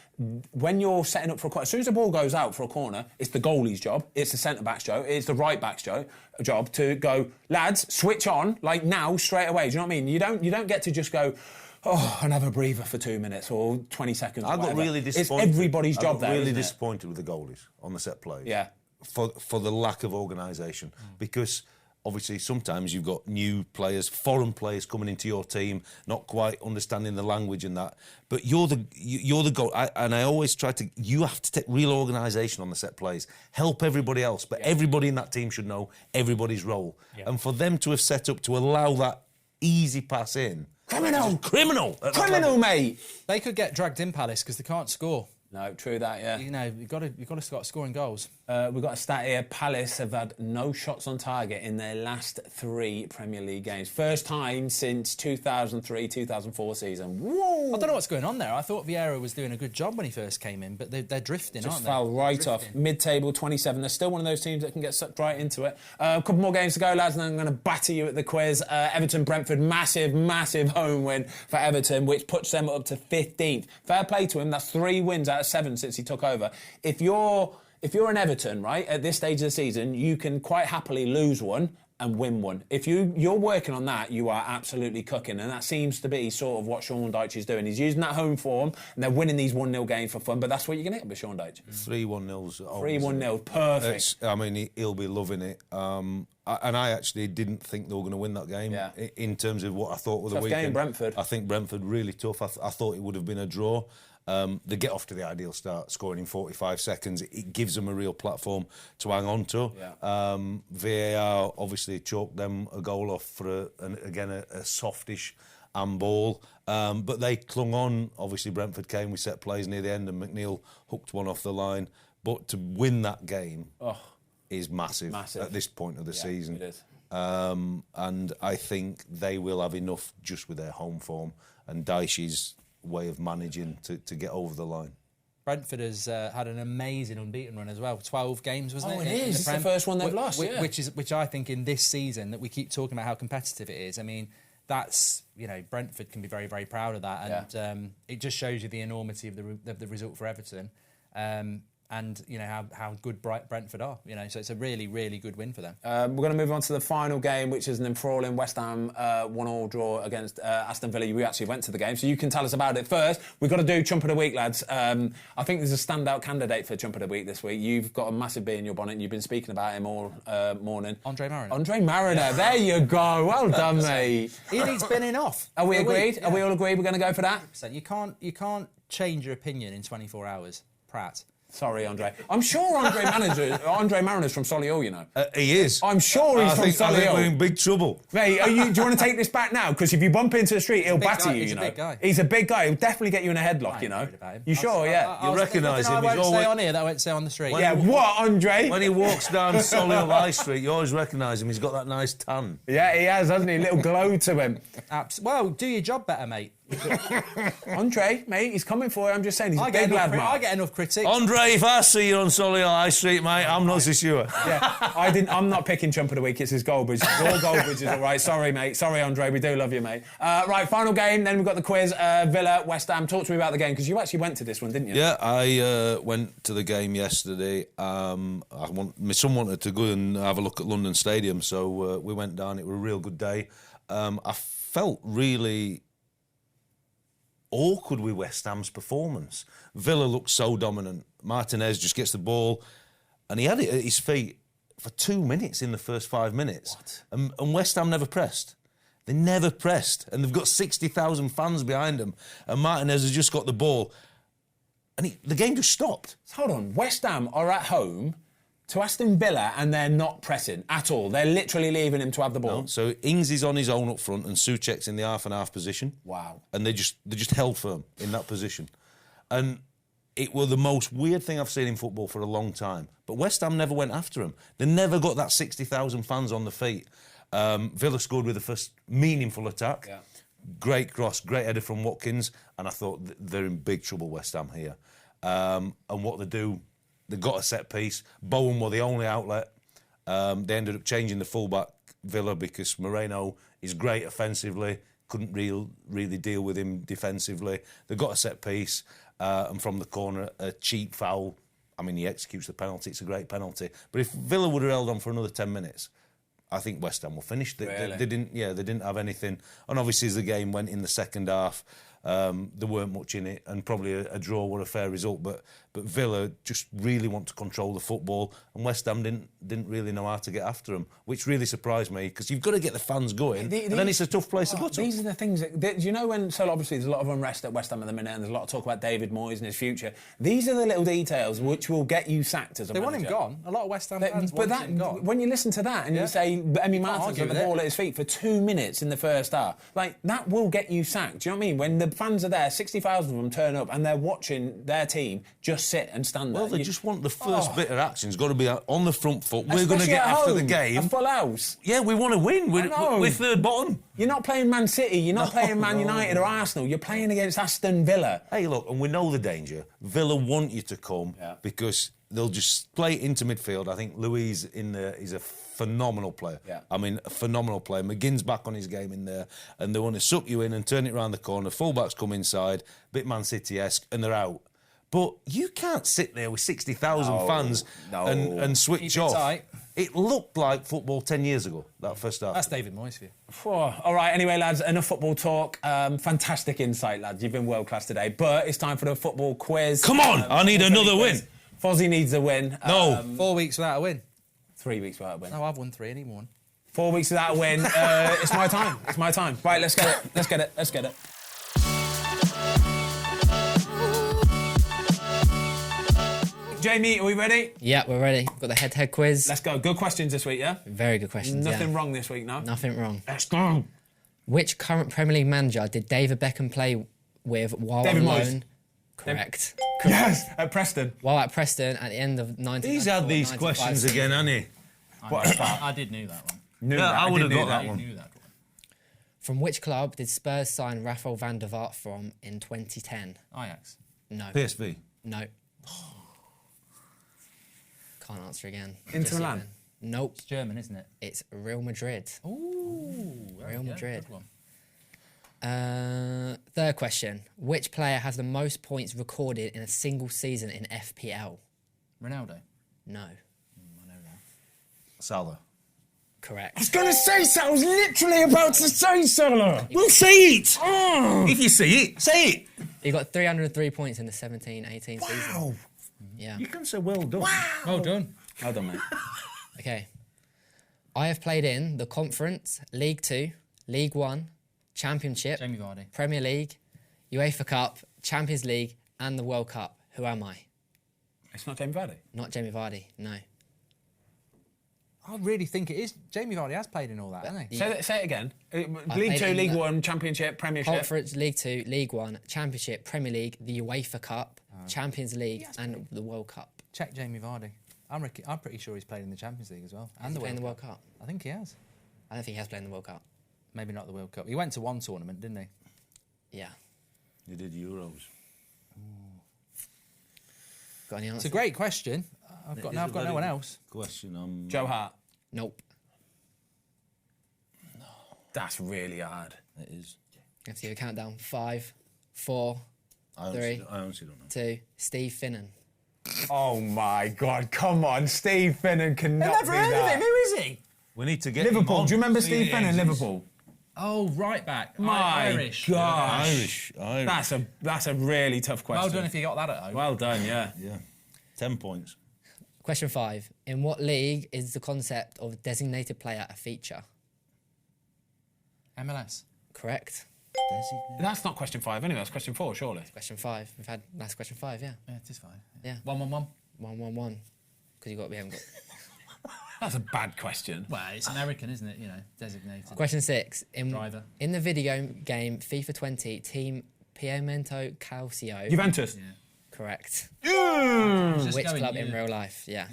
when you're setting up for a corner, as soon as the ball goes out for a corner, it's the goalie's job, it's the centre-back's job, it's the right-back's job to go, lads, switch on, like now, straight away. Do you know what I mean? You don't get to just go, and have a breather for 2 minutes or 20 seconds. I got really disappointed. It's everybody's job there. I got really disappointed with the goalies on the set plays. Yeah. For the lack of organisation. Because obviously sometimes you've got new players, foreign players coming into your team, not quite understanding the language and that. But you're the goal. And I always try to, you have to take real organisation on the set plays. Help everybody else. But everybody in that team should know everybody's role. Yeah. And for them to have set up to allow that easy pass in, Criminal, mate. They could get dragged in, Palace, because they can't score. No, true that, yeah. You know, you've got to start scoring goals. We've got a stat here. Palace have had no shots on target in their last 3 Premier League games. First time since 2003-2004 season. Whoa! I don't know what's going on there. I thought Vieira was doing a good job when he first came in, but they're drifting, aren't they? Just fell right off. Mid-table, 27. They're still one of those teams that can get sucked right into it. A couple more games to go, lads, and then I'm going to batter you at the quiz. Everton, Brentford, massive home win for Everton, which puts them up to 15th. Fair play to him. That's 3 wins out of 7 since he took over. If you're an Everton, right, at this stage of the season, you can quite happily lose one and win one. If you're working on that, you are absolutely cooking, and that seems to be sort of what Sean Dyche is doing. He's using that home form, and they're winning these 1-0 games for fun, but that's what you're going to get with Sean Dyche. 3 1-0s. 3-1-0, perfect. I mean, he'll be loving it. And I actually didn't think they were going to win that game in terms of what I thought was the weekend. Game, Brentford. I think Brentford really tough. I thought it would have been a draw. They get off to the ideal start, scoring in 45 seconds. It gives them a real platform to hang on to. Yeah. VAR obviously chalked them a goal off for, a softish handball. But they clung on. Obviously, Brentford came with set plays near the end and McNeil hooked one off the line. But to win that game is massive at this point of the season. It is. And I think they will have enough just with their home form and Dyche's way of managing to get over the line. Brentford has had an amazing unbeaten run as well. 12 games, wasn't it? Oh, it is. It's the first one they've lost, Which I think in this season, that we keep talking about how competitive it is. I mean, that's, Brentford can be very, very proud of that. And it just shows you the enormity of the result for Everton. And how good Brentford are. So it's a really, really good win for them. We're going to move on to the final game, which is an enthralling West Ham 1-1 draw against Aston Villa. We actually went to the game, so you can tell us about it first. We've got to do Chump of the Week, lads. I think there's a standout candidate for Chump of the Week this week. You've got a massive bee in your bonnet, and you've been speaking about him all morning. Andre Mariner. Andre Mariner, there you go. Well done, mate. He needs binning off. Are we agreed? Yeah. Are we all agreed we're going to go for that? So you can't change your opinion in 24 hours, Pratt. Sorry, Andre. I'm sure Andre Mariner's from Solihull, He is. I'm sure he's from Solihull. I think we're in big trouble. Mate, do you want to take this back now? Because if you bump into the street, he'll batter you, He's a big guy. He's a big guy. He'll definitely get you in a headlock, You sure, yeah? You recognise him. I won't say on here that I won't say on the street. What, Andre? When he walks down Solihull High Street, you always recognise him. He's got that nice tan. Yeah, he has, hasn't he? A little glow to him. Well, do your job better, mate. Andre, mate, he's coming for you. I'm just saying, he's a big lad, mate. I get enough critics. Andre, if I see you on Solihull High Street, mate, I'm not so sure. Yeah, I'm not picking Chump of the Week. It's his Goldbridge. Your Goldbridge is all right. Sorry, mate. Sorry, Andre. We do love you, mate. Right, final game. Then we've got the quiz. Villa, West Ham. Talk to me about the game, because you actually went to this one, didn't you? Yeah, I went to the game yesterday. My son wanted to go and have a look at London Stadium, so we went down. It was a real good day. I felt really awkward with West Ham's performance. Villa looked so dominant. Martinez just gets the ball, and he had it at his feet for 2 minutes in the first 5 minutes. What? And West Ham never pressed. They never pressed, and they've got 60,000 fans behind them. And Martinez has just got the ball, and the game just stopped. Hold on, West Ham are at home to Aston Villa and they're not pressing at all. They're literally leaving him to have the ball. No, so Ings is on his own up front and Souček's in the half-and-half position. Wow. And they just held firm in that position. And it was the most weird thing I've seen in football for a long time. But West Ham never went after him. They never got that 60,000 fans on the feet. Villa scored with the first meaningful attack. Yeah. Great cross, great header from Watkins. And I thought they're in big trouble, West Ham, here. And what they do, they got a set piece. Bowen were the only outlet. They ended up changing the fullback, Villa, because Moreno is great offensively, couldn't really deal with him defensively. They got a set piece, and from the corner, a cheap foul. I mean, he executes the penalty. It's a great penalty. But if Villa would have held on for another 10 minutes, I think West Ham were finished. They didn't have anything. And obviously, as the game went in the second half, there weren't much in it, and probably a draw were a fair result. But Villa just really want to control the football, and West Ham didn't really know how to get after them, which really surprised me, because you've got to get the fans going, and then it's a tough place to go to. These are the things that, do you know when? So obviously there's a lot of unrest at West Ham at the minute, and there's a lot of talk about David Moyes and his future. These are the little details which will get you sacked as a manager. They want him gone. A lot of West Ham fans want him gone. When you listen to that and you say Emmy Martin's got the ball at his feet for 2 minutes in the first half, like that will get you sacked. Do you know what I mean? When the fans are there, 60,000 of them turn up and they're watching their team just sit and stand there. Well, they just want the first bit of action's got to be on the front foot. We're going to get after the game. A full house. Yeah, we want to win. We're third bottom. You're not playing Man City. You're not playing Man United or Arsenal. You're playing against Aston Villa. Hey, look, and we know the danger. Villa want you to come because they'll just play it into midfield. I think Louise is a phenomenal player. Yeah. I mean, a phenomenal player. McGinn's back on his game in there, and they want to suck you in and turn it around the corner. Fullbacks come inside, bit Man City-esque, and they're out. But you can't sit there with 60,000 fans and switch off. Tight. It looked like football 10 years ago, that first half. That's David Moyes for you. All right, anyway, lads, enough football talk. Fantastic insight, lads. You've been world-class today. But it's time for the football quiz. Come on, I need another win. Fozzie needs a win. No. 4 weeks without a win. 3 weeks without a win. No, I've won 3, I need one. 4 weeks without a win. It's my time. It's my time. Right, let's get it. Let's get it. Let's get it. Jamie, are we ready? Yeah, we're ready. Got the head-to-head quiz. Let's go. Good questions this week, yeah? Very good questions, Nothing wrong this week, no? Nothing wrong. Let's go. Which current Premier League manager did David Beckham play with while David on Moyes. loan? Correct. Yes, at Preston. While at Preston at the end of 1994. He's had these questions again, hasn't he? I did know that one. I would have got that I one. knew that one. From which club did Spurs sign Rafael van der Vaart from in 2010? Ajax. No. PSV. No. Can't answer again. Inter Milan. Even. Nope. It's German, isn't it? It's Real Madrid. Ooh. Real Madrid. Good one. Third question. Which player has the most points recorded in a single season in FPL? Ronaldo. No. I know that. Salah. Correct. I was going to say so. I was literally about to say so. Well, say it. If you see it, say it. He got 303 points in the 17-18 season. Wow. Yeah. You can say well done. Well done. Well done, mate. Okay. I have played in the Conference, League 2, League 1, Championship, Jamie Vardy. Premier League, UEFA Cup, Champions League, and the World Cup. Who am I? It's not Jamie Vardy. Not Jamie Vardy, no. I really think it is. Jamie Vardy has played in all that, hasn't he? Say it again. League played 2, in League the 1, Championship, Premiership. Conference, League 2, League 1, Championship, Premier League, the UEFA Cup, Champions League, and the World Cup. Check Jamie Vardy. I'm pretty sure he's played in the Champions League as well. Has he played in the World Cup? I think he has. I don't think he has played in the World Cup. Maybe not the World Cup. He went to one tournament, didn't he? Yeah. You did Euros. Got any It's answers? a great question. I've got no one else. Question. Joe Hart. Nope. That's really hard. It is. You have to give a countdown. 5, 4, I 3, honestly don't know. 2. Steve Finnan. Oh, my God. Come on. Steve Finnan cannot be that. Who is he? We need to get Liverpool. him on. Do you remember Steve See, Finnan, he's- Liverpool? Oh, right back. My Irish. gosh. Irish. That's a really tough question. Well done if you got that at home. Well done, yeah. Yeah. 10 points. Question 5. In what league is the concept of designated player a feature? MLS. Correct. That's not question 5 anyway. That's question 4, surely. Question 5. That's question 5, yeah. Yeah, it is fine. Yeah. 1-1-1. 1-1-1. Because we haven't got... That's a bad question. Well, it's American, isn't it? You know, designated. Question 6. Driver. In the video game FIFA 20, Team Pimento Calcio... Juventus. Yeah. Correct. Just Which going, club yeah. in real life? Yeah.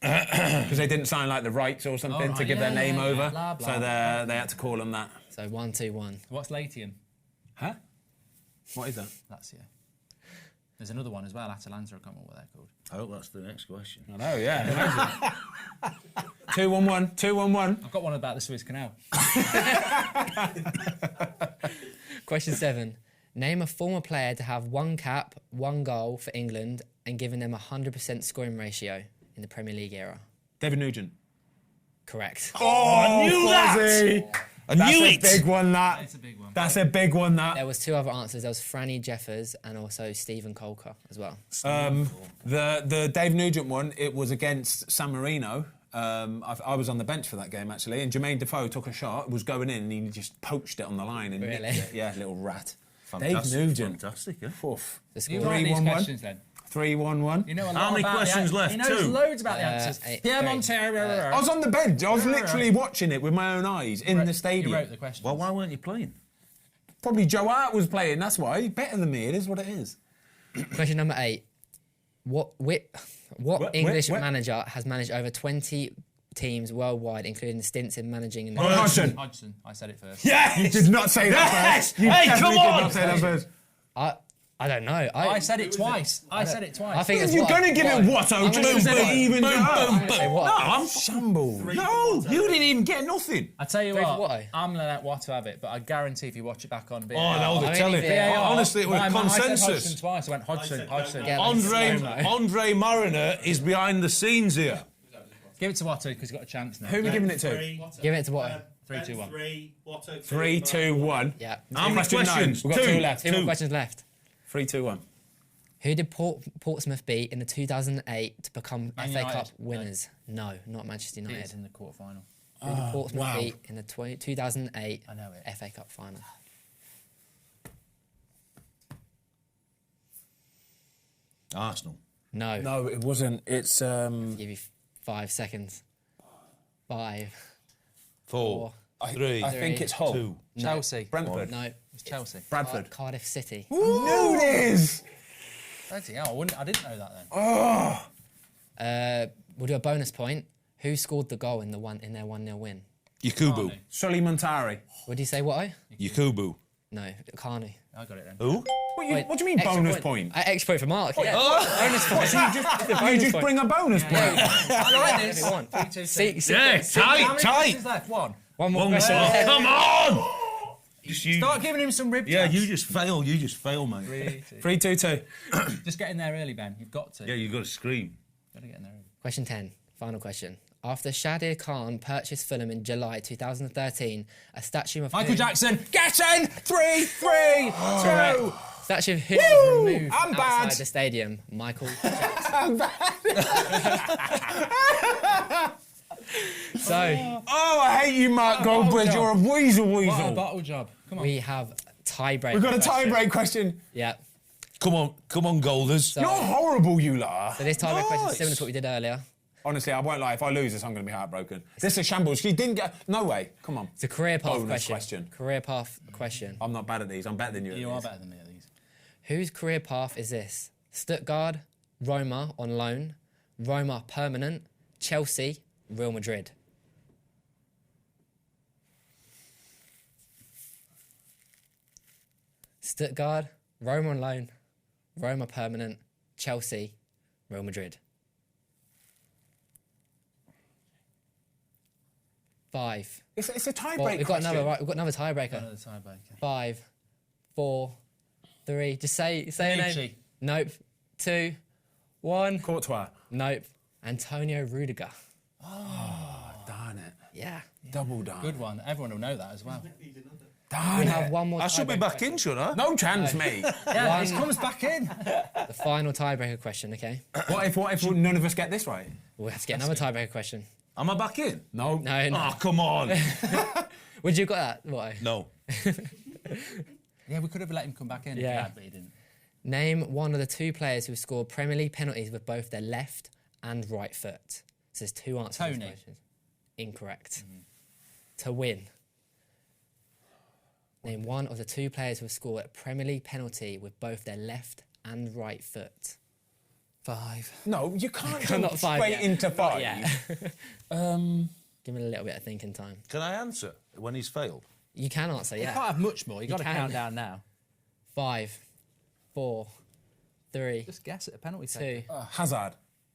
Because they didn't sign like the rights or something Oh, to give their name over. Blah, blah, so blah. they had to call them that. So 1-2-1. What's Latium? Huh? What is that? That's, yeah. There's another one as well, Atalanta, I can't remember what they're called. I hope that's the next question. I know, yeah. 2-1-1. 2-1-1. I've got one about the Suez Canal. Question 7. Name a former player to have 1 cap, 1 goal for England and giving them a 100% scoring ratio in the Premier League era. David Nugent. Correct. Oh, I knew that! I knew it! That's a big one, that. It's a big one. That's a big one, that. There was 2 other answers. There was Franny Jeffers and also Stephen Colker as well. The Dave Nugent one, it was against San Marino. I was on the bench for that game, actually, and Jermaine Defoe took a shot, was going in, and he just poached it on the line. And Really? nicked it. Yeah, little rat. Fantastic. Dave Nugent. Fantastic, eh? Oof. The You score. write these 3-1-1. questions then. 3-1-1. You know a lot How many about questions left? He knows 2? loads about the answers. 8, Pierre 3. Montero. I was on the bench. I was literally watching it with my own eyes in the stadium. You wrote the questions. Well, why weren't you playing? Probably Joe Hart was playing, that's why. He's better than me, it is what it is. Question number 8. What English what? manager has managed over 20 teams worldwide, including stints in managing... in the Hodgson. Hodgson. I said it first. Yes! You did not say that first. You Hey, definitely come did on! not say that first. I don't know. I said it twice. I said it twice. I think it's You're going to give it Watto just to even boom, boom, Say what? No, I'm shambles. No, you didn't even get nothing. I tell you Three for what, Watto. I'm going to let Watto have it, but I guarantee if you watch it back on VAR... Oh, no, I they're mean, telling if me. they Honestly, it was I said Hodgson consensus. twice. I went Hodgson. Yeah, Andre Mariner is behind the scenes here. Give it to Watto because he's got a chance now. Who are we giving it to? Give it to what? 3, 2, 1. 3, Watto 3, 2, 1. Yeah. How many questions? We've got 2 Two. left. 2 more questions left. 3, 2, 1. Who did Portsmouth beat in the 2008 to become Man FA United. Cup winners? No, not Manchester It's United. in the quarter-final. Who did Portsmouth wow. beat in the 2008 I know it. FA Cup final? Arsenal. No. No, it wasn't. It's Give you 5 seconds. 5. 4, 3, I think it's Hull. 2. Chelsea. Brentford. No. It's Chelsea. Bradford. Cardiff City. Knew this. Bloody hell, I didn't know that then. We'll do a bonus point. Who scored the goal in their 1-0 win? Yakubu. Sully Montari. What do you say? What? Yakubu. No, Carney. I got it then. Who? What do you mean bonus point? Extra point for Mark. Yeah. Bonus point. You just bring a bonus point. I like If you want. 3, 2, See, Yeah, How many tight. questions left? One. one more One question. more. Come on! Just you. Start giving him some rib Yeah, jabs. you just fail, mate. 3, 2, 2. Just get in there early, Ben. You've got to. Yeah, you got to scream. Got to get in there early. Question 10. Final question. After Shadir Khan purchased Fulham in July 2013, a statue of Michael whom, Jackson, get in! 3, 3, 2. statue of who was removed I'm outside bad. the stadium? Michael Jackson. So Oh, I hate you, Mark Goldbridge. You're a weasel What a weasel. bottle job. Come on. we have tie-break. We've got a question. tie-break question. Yeah. Come on, Golders. You're horrible, you lot. So this tie-break question is Nice. similar to what we did earlier. Honestly, I won't lie. If I lose this, I'm going to be heartbroken. This is a shambles. She didn't get... No way. Come on. It's a career path Bonus question. question. Career path question. I'm not bad at these. I'm better than you at You are these. better than me at these. Whose career path is this? Stuttgart, Roma on loan, Roma permanent, Chelsea, Real Madrid. Stuttgart, Roma on loan, Roma permanent, Chelsea, Real Madrid. 5. It's a tie-break Well, we've got question. another. Right, we've got another tiebreaker. Another tiebreaker. 5, 4, 3. Just say a name. Bonucci. Nope. 2, 1. Courtois. Nope. Antonio Rudiger. Darn it. Yeah. Double darn. Good one. Everyone will know that as well. Darn We it. have one more. I should be tiebreaker back question. in, shouldn't I? No chance, mate. Yeah, he comes back in. The final tiebreaker question. Okay. What if none of us get this right? We'll have to get another tiebreaker question. Am I back in? No. No. Oh, come on. Would you got that? What? No. Yeah, we could have let him come back in. Yeah. But he didn't. Name one of the 2 players who scored Premier League penalties with both their left and right foot. So there's 2 answers. to this Tony. question. Incorrect. To win. Name one of the 2 players who have scored a Premier League penalty with both their left and right foot. 5. No, you can't Not jump 5 straight yet. into 5. Yeah. Give it a little bit of thinking time. Can I answer when he's failed? You can answer, You yeah. can't have much more. You've got to can. count down now. 5, 4, 3, Just guess at a penalty 2. taker. Hazard.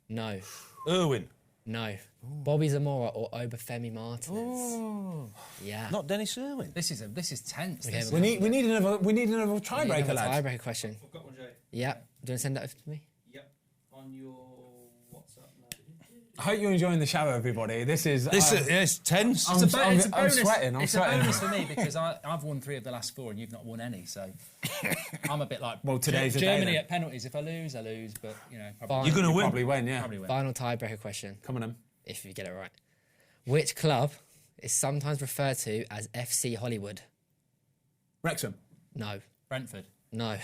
No. Irwin. No. Bobby Zamora or Obafemi Martinez. Oh. Yeah. Not Dennis Irwin. This is tense. Okay, this. We need another Another tiebreaker, lads. tiebreaker question. I've got one, Jay. Yeah. Do you want to send that over to me? Yep. On your WhatsApp now. I hope you're enjoying the show, everybody. This is... It's tense. I'm It's a I'm bonus. sweating. I'm It's sweating. a bonus for me because I've won 3 of the last 4 and you've not won any. So I'm a bit like Well, today's the day, Germany then. at penalties. If I lose, I lose. But You're probably, going to win. Probably win, yeah. probably win. Final tiebreaker question, Come on, then. if you get it right. Which club is sometimes referred to as FC Hollywood? Wrexham. No. Brentford. No.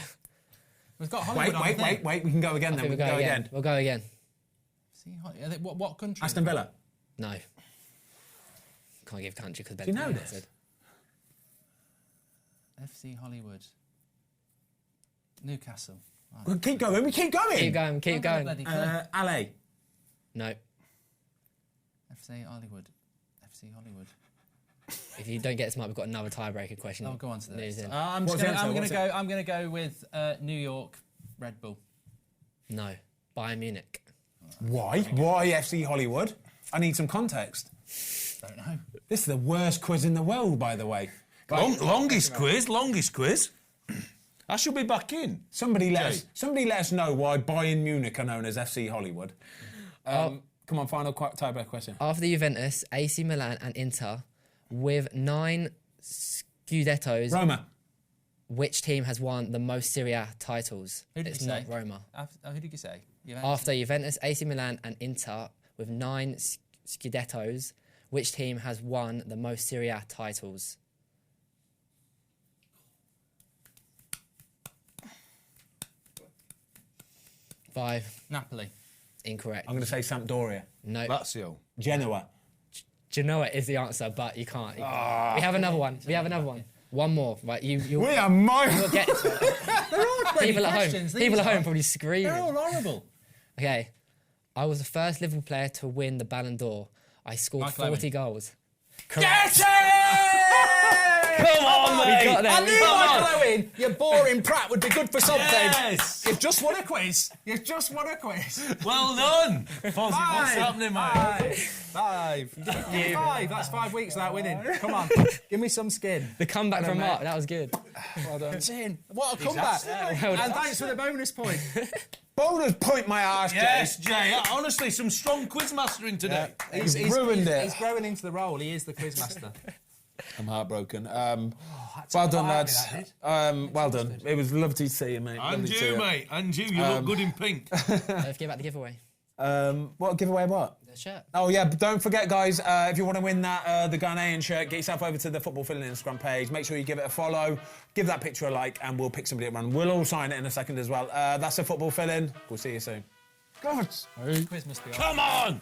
We've got Hollywood. Wait. We can go again, then. Okay, We can go again. We'll go again. What country? Aston Villa. No. Can't give country because Do you know this? FC Hollywood. Newcastle. Well, keep going. We keep going. Keep going, keep going. Bloody club. LA. No. FC Hollywood. FC Hollywood. If you don't get smart, we've got another tiebreaker question. I'll go on to the News next. in. I'm What's the answer? going What's to go. I'm going to go with New York Red Bull. No. Bayern Munich. Why? Why FC Hollywood? I need some context. Don't know. This is the worst quiz in the world, by the way. Longest quiz. I should be back in. Somebody let us know why Bayern Munich are known as FC Hollywood. Come on, final tiebreaker question. After the Juventus, AC Milan and Inter, with 9 Scudettos, Roma. which team has won the most Serie A titles? Who did It's you not say? Roma. Who did you say? After Juventus, AC Milan and Inter, with 9 Scudettos, which team has won the most Serie A titles? Five. Napoli. Incorrect. I'm going to say Sampdoria. No. Lazio. Genoa. Genoa is the answer, but you can't. We have another one. One more. Right, you We are miles. you'll get it. People at home probably screaming. They're all horrible. Okay. I was the first Liverpool player to win the Ballon d'Or. I scored Michael 40 Owen. goals. Get it! Come on, mate. got there. I knew Michael Owen, you boring prat, would be good for something. Yes. You've just won a quiz. Well done. Fozzie, what's happening, mate? 5. 5. That's 5 weeks without winning. Come on. Give me some skin. The comeback from Mark, that was good. Well done. It's in. What a comeback. And thanks for the bonus point. Bonus point my arse, Jay. Yes, Jay. Honestly, some strong quiz mastering today. He's ruined it. He's growing into the role. He is the quizmaster. I'm heartbroken. Well done, lads. Well done. It was lovely to see you, mate. And Lovely to see you, mate. And you look good in pink. Let's give out the giveaway. What giveaway? What? The shirt. Oh yeah, but don't forget, guys. If you want to win that the Ghanaian shirt, get yourself over to the Football Filling Instagram page. Make sure you give it a follow, give that picture a like, and we'll pick somebody at random. We'll all sign it in a second as well. That's the Football Filling. We'll see you soon. God. Quiz must be on. Come on.